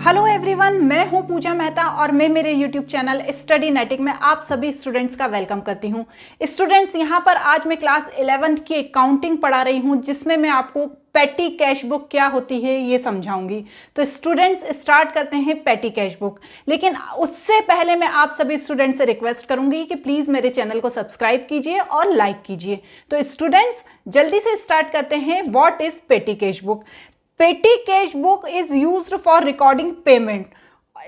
Hello everyone, मैं हूं पूजा मेहता और मैं मेरे यूट्यूब चैनल स्टडी नेटिक में आप सभी स्टूडेंट्स का वेलकम करती हूं। स्टूडेंट्स, यहां पर आज मैं क्लास 11th की अकाउंटिंग पढ़ा रही हूं, जिसमें मैं आपको पेटी कैश बुक क्या होती है ये समझाऊंगी। तो स्टूडेंट्स, स्टार्ट करते हैं पेटी कैश बुक। लेकिन उससे पहले मैं आप सभी स्टूडेंट्स से रिक्वेस्ट करूंगी कि प्लीज मेरे चैनल को सब्सक्राइब कीजिए और लाइक कीजिए। तो स्टूडेंट्स, जल्दी से स्टार्ट करते हैं। व्हाट इज पेटी cash book? Petty cash book is used for recording payment,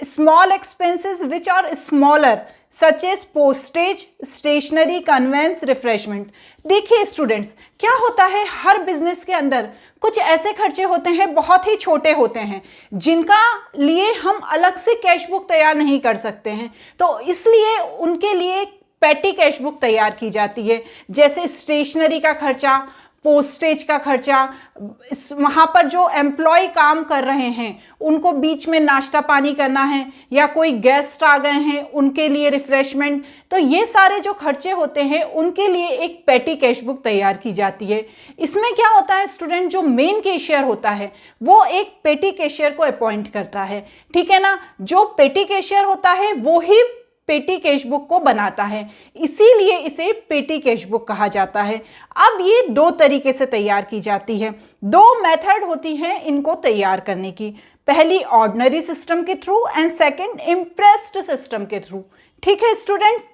small expenses which are smaller, such as postage, stationery, conveyance, refreshment। देखिए स्टूडेंट्स, क्या होता है, हर बिजनेस के अंदर कुछ ऐसे खर्चे होते हैं, बहुत ही छोटे होते हैं, जिनका लिए हम अलग से कैश बुक तैयार नहीं कर सकते हैं। तो इसलिए उनके लिए पेटी कैश बुक तैयार की जाती है। जैसे स्टेशनरी का खर्चा, पोस्टेज का खर्चा, वहां पर जो एम्प्लॉय काम कर रहे हैं उनको बीच में नाश्ता पानी करना है, या कोई गेस्ट आ गए हैं उनके लिए रिफ्रेशमेंट, तो ये सारे जो खर्चे होते हैं उनके लिए एक पेटी कैश बुक तैयार की जाती है। इसमें क्या होता है स्टूडेंट, जो मेन कैशियर होता है वो एक पेटी कैशियर को अपॉइंट करता है, ठीक है ना। जो पेटी कैशियर होता है वो ही पेटी कैश बुक को बनाता है, इसीलिए इसे पेटी कैश बुक कहा जाता है। अब ये दो तरीके से तैयार की जाती है, दो मेथड होती हैं इनको तैयार करने की। पहली ऑर्डिनरी सिस्टम के through and second impressed system के थ्रू, ठीक है स्टूडेंट्स।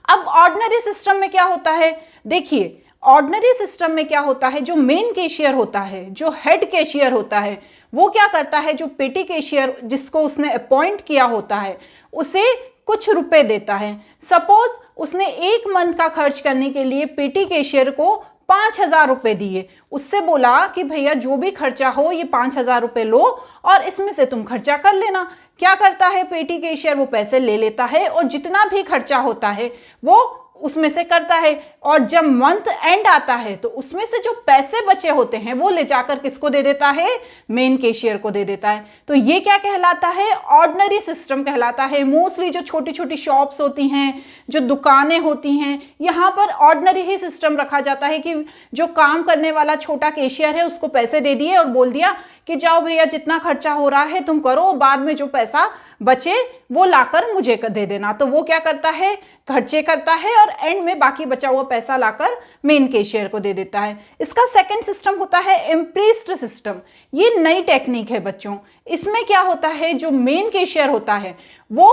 अब ऑर्डिनरी सिस्टम में क्या होता है, देखिए ऑर्डिनरी सिस्टम में क्या होता है, जो मेन कैशियर होता है, जो हेड कैशियर होता है, वो क्या करता है, जो पेटी कैशियर जिसको उसने अपॉइंट किया होता है उसे कुछ रुपए देता है। सपोज उसने एक मंथ का खर्च करने के लिए पेटी कैशियर को 5,000 रुपए दिए, उससे बोला कि भैया जो भी खर्चा हो ये 5,000 रुपए लो और इसमें से तुम खर्चा कर लेना। क्या करता है पेटी कैशियर, वो पैसे ले लेता है और जितना भी खर्चा होता है वो उसमें से करता है, और जब मंथ एंड आता है तो उसमें से जो पैसे बचे होते हैं वो ले जाकर किसको दे देता है, मेन कैशियर को दे देता है। तो ये क्या कहलाता है, ऑर्डिनरी सिस्टम कहलाता है। मोस्टली जो छोटी छोटी शॉप्स होती हैं, जो दुकानें होती हैं, यहाँ पर ऑर्डिनरी ही सिस्टम रखा जाता है कि जो काम करने वाला छोटा कैशियर है उसको पैसे दे दिए और बोल दिया कि जाओ भैया जितना खर्चा हो रहा है तुम करो, बाद में जो पैसा बचे वो लाकर मुझे दे देना। तो वो क्या करता है, खर्चे करता है और एंड में बाकी बचा हुआ पैसा लाकर मेन कैशियर को दे देता है। इसका सेकंड सिस्टम होता है इम्प्रेस्ड सिस्टम। ये नई टेक्निक है बच्चों। इसमें क्या होता है, जो मेन कैशियर होता है वो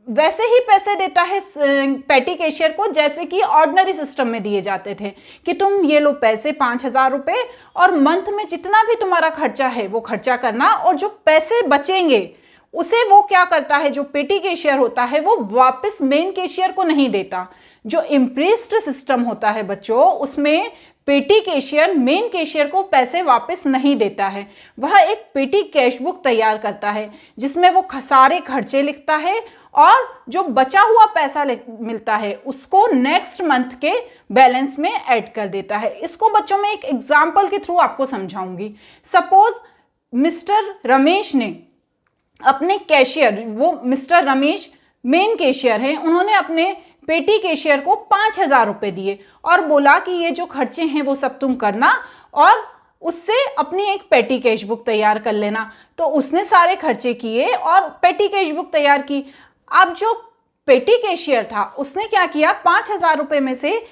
वैसे ही पैसे देता है पेटी कैशियर को जैसे कि ऑर्डिनरी सिस्टम में दिए जाते थे, कि तुम ये लो पैसे 5,000 रुपए और मंथ में जितना भी तुम्हारा खर्चा है वो खर्चा करना, और जो पैसे बचेंगे उसे वो क्या करता है, जो पेटी कैशियर होता है वो वापस मेन कैशियर को नहीं देता। जो इम्प्रेस्ड सिस्टम होता है बच्चों, उसमें पेटी कैशियर मेन कैशियर को पैसे वापस नहीं देता है। वह एक पेटी कैश बुक तैयार करता है जिसमें वो सारे खर्चे लिखता है और जो बचा हुआ पैसा मिलता है उसको नेक्स्ट मंथ के बैलेंस में ऐड कर देता है। इसको बच्चों में एक एग्जाम्पल के थ्रू आपको समझाऊंगी। सपोज मिस्टर रमेश ने अपने कैशियर, वो मिस्टर रमेश मेन कैशियर हैं, उन्होंने अपने पेटी कैशियर को 5,000 रुपए दिए और बोला कि ये जो खर्चे हैं वो सब तुम करना और उससे अपनी एक पेटी कैश बुक तैयार कर लेना। तो उसने सारे खर्चे किए और पेटी कैश बुक तैयार की। अब जो पेटी कैशियर था उसने क्या किया, 5,000 रुपए में से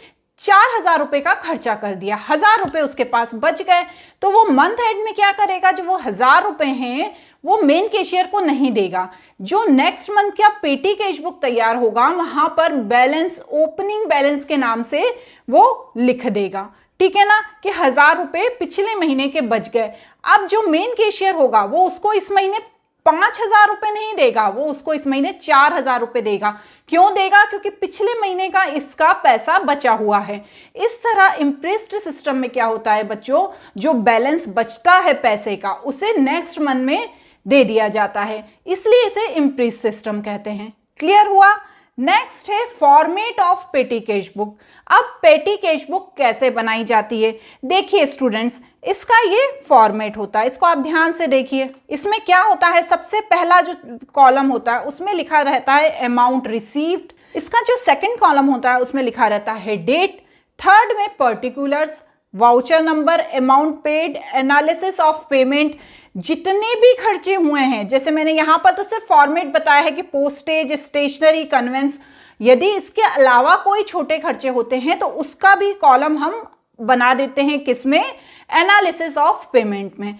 4,000 रुपए का खर्चा कर दिया, 1,000 रुपए उसके पास बच गए। तो वो मंथ एंड में क्या करेगा, जो वो 1,000 रुपए हैं वो मेन कैशियर को नहीं देगा। जो नेक्स्ट मंथ का पेटी कैश बुक तैयार होगा वहां पर बैलेंस, ओपनिंग बैलेंस के नाम से वो लिख देगा, ठीक है ना, कि 1,000 रुपए पिछले महीने के बच गए। अब जो मेन कैशियर होगा वो उसको इस महीने 5,000 रुपए नहीं देगा, वो उसको इस महीने 4,000 रुपए देगा। क्यों देगा, क्योंकि पिछले महीने का इसका पैसा बचा हुआ है। इस तरह इम्प्रेस्ड सिस्टम में क्या होता है बच्चों, जो बैलेंस बचता है पैसे का उसे नेक्स्ट मंथ में दे दिया जाता है, इसलिए इसे इम्प्रेस्ड सिस्टम कहते हैं। क्लियर हुआ। नेक्स्ट है फॉर्मेट ऑफ पेटी कैश बुक। अब पेटी कैश बुक कैसे बनाई जाती है, देखिए स्टूडेंट्स, इसका ये फॉर्मेट होता है, इसको आप ध्यान से देखिए। इसमें क्या होता है, सबसे पहला जो कॉलम होता है उसमें लिखा रहता है अमाउंट रिसीव्ड। इसका जो सेकंड कॉलम होता है उसमें लिखा रहता है डेट। थर्ड में particulars, voucher number, amount paid, analysis of payment. जितने भी खर्चे हुए हैं, जैसे मैंने यहाँ पर तो सिर्फ फॉर्मेट बताया है कि पोस्टेज, स्टेशनरी, कन्वेंस, यदि इसके अलावा कोई छोटे खर्चे होते हैं तो उसका भी कॉलम हम बना देते हैं किसमें, एनालिसिस ऑफ पेमेंट में।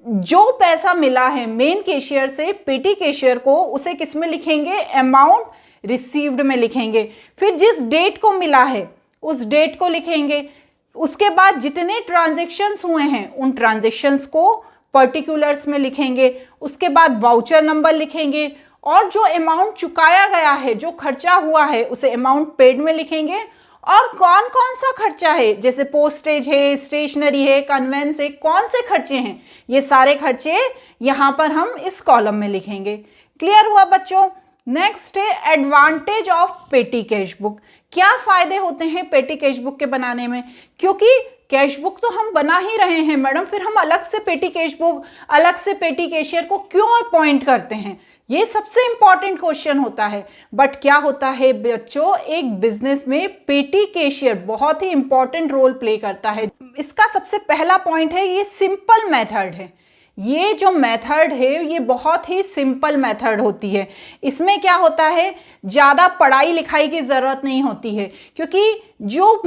जो पैसा मिला है मेन कैशियर से पेटी कैशियर को, उसे किसमें लिखेंगे, अमाउंट रिसीव्ड में लिखेंगे। फिर जिस डेट को मिला है उस डेट को लिखेंगे। उसके बाद जितने ट्रांजेक्शन्स हुए हैं उन ट्रांजेक्शन्स को पर्टिकुलर्स में लिखेंगे। उसके बाद वाउचर नंबर लिखेंगे और जो अमाउंट चुकाया गया है, जो खर्चा हुआ है, उसे अमाउंट पेड में लिखेंगे। और कौन कौन सा खर्चा है, जैसे पोस्टेज है, स्टेशनरी है, कन्वेंस है, कौन से खर्चे हैं, ये सारे खर्चे यहां पर हम इस कॉलम में लिखेंगे। क्लियर हुआ बच्चों। नेक्स्ट है एडवांटेज ऑफ पेटी कैश बुक। क्या फायदे होते हैं पेटी कैश बुक के बनाने में, क्योंकि कैश बुक तो हम बना ही रहे हैं मैडम, फिर हम अलग से पेटी कैश बुक, अलग से पेटी कैशियर को क्यों अपॉइंट करते हैं, ये सबसे इंपॉर्टेंट क्वेश्चन होता है। बट क्या होता है बच्चों, एक बिजनेस में पेटी कैशियर बहुत ही इंपॉर्टेंट रोल प्ले करता है। इसका सबसे पहला पॉइंट है, ये सिंपल मेथड है। ये जो मेथड है ये बहुत ही सिंपल मेथड होती है। इसमें क्या होता है, ज़्यादा पढ़ाई लिखाई की ज़रूरत नहीं होती है, क्योंकि जो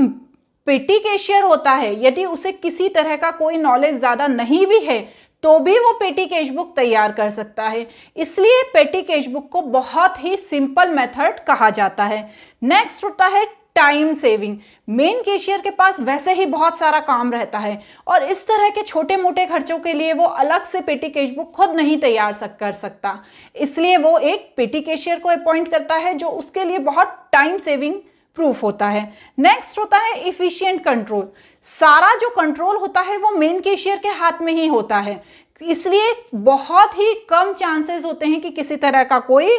पेटी कैशियर होता है यदि उसे किसी तरह का कोई नॉलेज ज़्यादा नहीं भी है तो भी वो पेटी कैश बुक तैयार कर सकता है। इसलिए पेटी कैश बुक को बहुत ही सिंपल मेथड कहा जाता है। नेक्स्ट होता है टाइम सेविंग। मेन कैशियर के पास वैसे ही बहुत सारा काम रहता है और इस तरह के छोटे मोटे खर्चों के लिए वो अलग से पेटी कैश बुक खुद नहीं तैयार कर सकता, इसलिए वो एक पेटी कैशियर को अपॉइंट करता है जो उसके लिए बहुत टाइम सेविंग प्रूफ होता है। नेक्स्ट होता है इफिशिएंट कंट्रोल। सारा जो कंट्रोल होता है वो मेन कैशियर के हाथ में ही होता है, इसलिए बहुत ही कम चांसेस होते हैं कि किसी तरह का कोई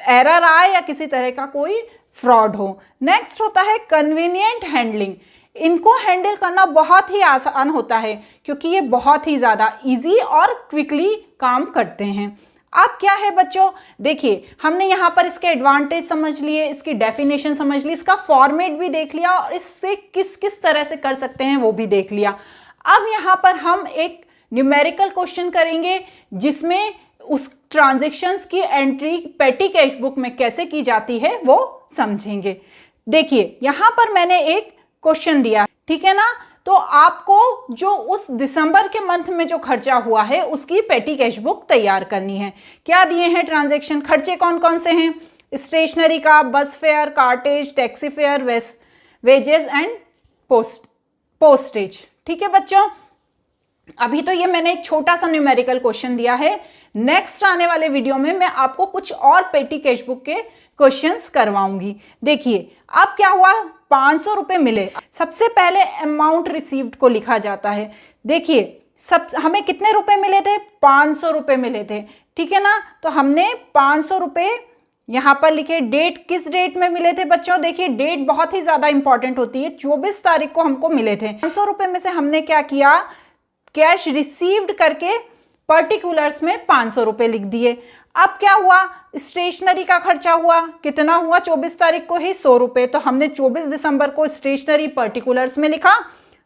एरर आए या किसी तरह का कोई फ्रॉड हो। नेक्स्ट होता है कन्वीनियंट हैंडलिंग। इनको हैंडल करना बहुत ही आसान होता है क्योंकि ये बहुत ही ज़्यादा इजी और क्विकली काम करते हैं। अब क्या है बच्चों, देखिए हमने यहाँ पर इसके एडवांटेज समझ लिए, इसकी डेफिनेशन समझ ली, इसका फॉर्मेट भी देख लिया और इससे किस किस तरह से कर सकते हैं वो भी देख लिया। अब यहाँ पर हम एक न्यूमेरिकल क्वेश्चन करेंगे जिसमें उस ट्रांजैक्शंस की एंट्री पेटी कैश बुक में कैसे की जाती है वो समझेंगे। देखिए यहाँ पर मैंने एक क्वेश्चन दिया, ठीक है ना, तो आपको जो उस दिसंबर के मंथ में जो खर्चा हुआ है उसकी पेटी कैश बुक तैयार करनी है। क्या दिए हैं ट्रांजैक्शन, खर्चे कौन कौन से हैं, स्टेशनरी का, bus fare, cartage, taxi fare, wages and postage. ठीक है बच्चों, अभी तो ये मैंने एक छोटा सा न्यूमेरिकल क्वेश्चन दिया है। नेक्स्ट आने वाले वीडियो में मैं आपको कुछ और पेटी कैश बुक के क्वेश्चंस करवाऊंगी। देखिए अब क्या हुआ, 500 रुपए मिले। सबसे पहले अमाउंट रिसीव्ड को लिखा जाता है। देखिए हमें कितने रुपए मिले थे, 500 रुपए मिले थे, ठीक है ना, तो हमने 500 रुपए यहाँ पर लिखे। डेट किस डेट में मिले थे बच्चों, देखिए डेट बहुत ही ज्यादा इंपॉर्टेंट होती है। 24 तारीख को हमको मिले थे। 500 रुपए में से हमने क्या किया, कैश रिसीव्ड करके पर्टिकुलर्स में 500 रुपए लिख दिए। अब क्या हुआ, स्टेशनरी का खर्चा हुआ, कितना हुआ 24 तारीख को ही 100 रुपए, तो हमने 24 दिसंबर को स्टेशनरी पर्टिकुलर्स में लिखा,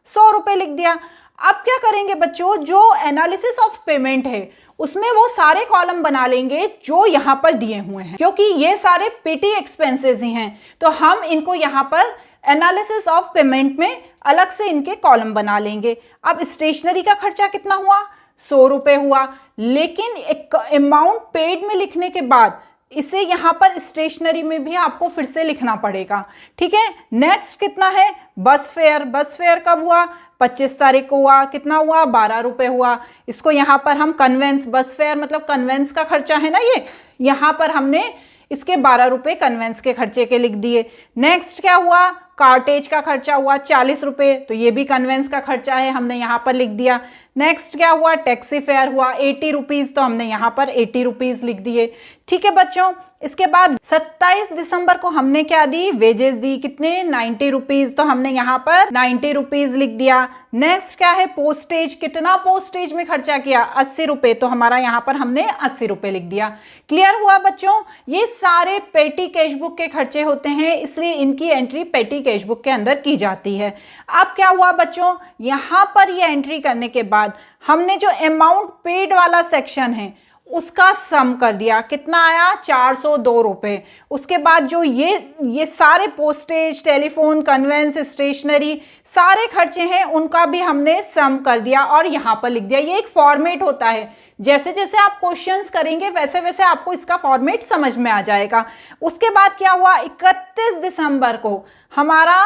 100 रुपए लिख दिया। अब क्या करेंगे बच्चों, जो एनालिसिस ऑफ पेमेंट है उसमें वो सारे कॉलम बना लेंगे जो यहाँ पर दिए हुए हैं, क्योंकि ये सारे पेटी एक्सपेंसेस ही हैं, तो हम इनको यहाँ पर एनालिसिस ऑफ पेमेंट में अलग से इनके कॉलम बना लेंगे। अब स्टेशनरी का खर्चा कितना हुआ, 100 रुपए हुआ, लेकिन एक अमाउंट पेड में लिखने के बाद इसे यहाँ पर स्टेशनरी में भी आपको फिर से लिखना पड़ेगा, ठीक है। नेक्स्ट कितना है, बस फेयर। बस फेयर कब हुआ, 25 तारीख को हुआ, कितना हुआ, 12 रुपए हुआ। इसको यहाँ पर हम कन्वेंस, बस फेयर मतलब कन्वेंस का खर्चा है ना, ये यहाँ पर हमने इसके 12 रुपए कन्वेंस के खर्चे के लिख दिए। नेक्स्ट क्या हुआ, कार्टेज का खर्चा हुआ 40 रुपए, तो ये भी कन्वेंस का खर्चा है, हमने यहाँ पर लिख दिया। नेक्स्ट क्या हुआ, टैक्सी फेयर हुआ 80 रुपीज़, तो हमने यहाँ पर 80 रुपीज़ लिख दिए। ठीक है बच्चों, इसके बाद 27 दिसंबर को हमने क्या दी, वेजेस दी, कितने 90 रुपीज, तो हमने यहाँ पर 90 रुपीज लिख दिया। नेक्स्ट क्या है, पोस्टेज, कितना पोस्टेज में खर्चा किया, 80 रुपए, तो हमारा यहाँ पर हमने 80 रुपए लिख दिया। क्लियर हुआ बच्चों, ये सारे पेटी कैशबुक के खर्चे होते हैं, इसलिए इनकी एंट्री पेटी कैशबुक के अंदर की जाती है। अब क्या हुआ बच्चों, यहाँ पर ये एंट्री करने के बाद हमने जो अमाउंट पेड वाला सेक्शन है उसका सम कर दिया, कितना आया, 402 रुपए। उसके बाद जो ये सारे पोस्टेज, टेलीफोन, कन्वेंस, स्टेशनरी, सारे खर्चे हैं उनका भी हमने सम कर दिया और यहाँ पर लिख दिया। ये एक फॉर्मेट होता है, जैसे जैसे आप क्वेश्चंस करेंगे वैसे वैसे आपको इसका फॉर्मेट समझ में आ जाएगा। उसके बाद क्या हुआ, 31 दिसंबर को हमारा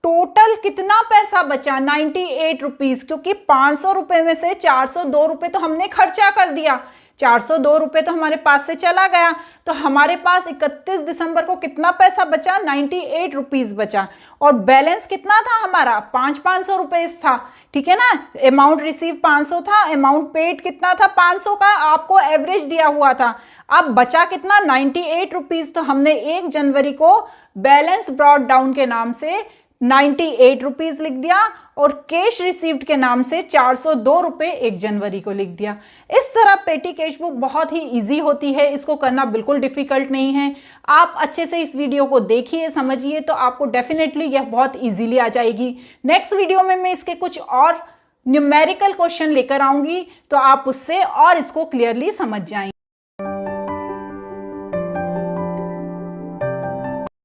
टोटल कितना पैसा बचा, 98 रुपीज, क्योंकि 500 रुपए में से 402 रुपए तो हमने खर्चा कर दिया, 402 रुपए तो हमारे पास से चला गया, तो हमारे पास 31 दिसंबर को कितना पैसा बचा, 98 रुपीज बचा। और बैलेंस कितना था हमारा, 500 रुपए था, ठीक है ना। अमाउंट रिसीव 500 था, अमाउंट पेड कितना था, 500 का आपको एवरेज दिया हुआ था। अब बचा कितना, 98 रुपीज, तो हमने 1 जनवरी को बैलेंस ब्रॉट डाउन के नाम से 98 रुपीज लिख दिया और कैश रिसीव्ड के नाम से 402 रुपए 1 जनवरी को लिख दिया। इस तरह पेटी कैश बुक बहुत ही इजी होती है, इसको करना बिल्कुल डिफिकल्ट नहीं है। आप अच्छे से इस वीडियो को देखिए, समझिए, तो आपको डेफिनेटली यह बहुत इजीली आ जाएगी। नेक्स्ट वीडियो में मैं इसके कुछ और न्यूमेरिकल क्वेश्चन लेकर आऊंगी, तो आप उससे और इसको क्लियरली समझ जाएंगे।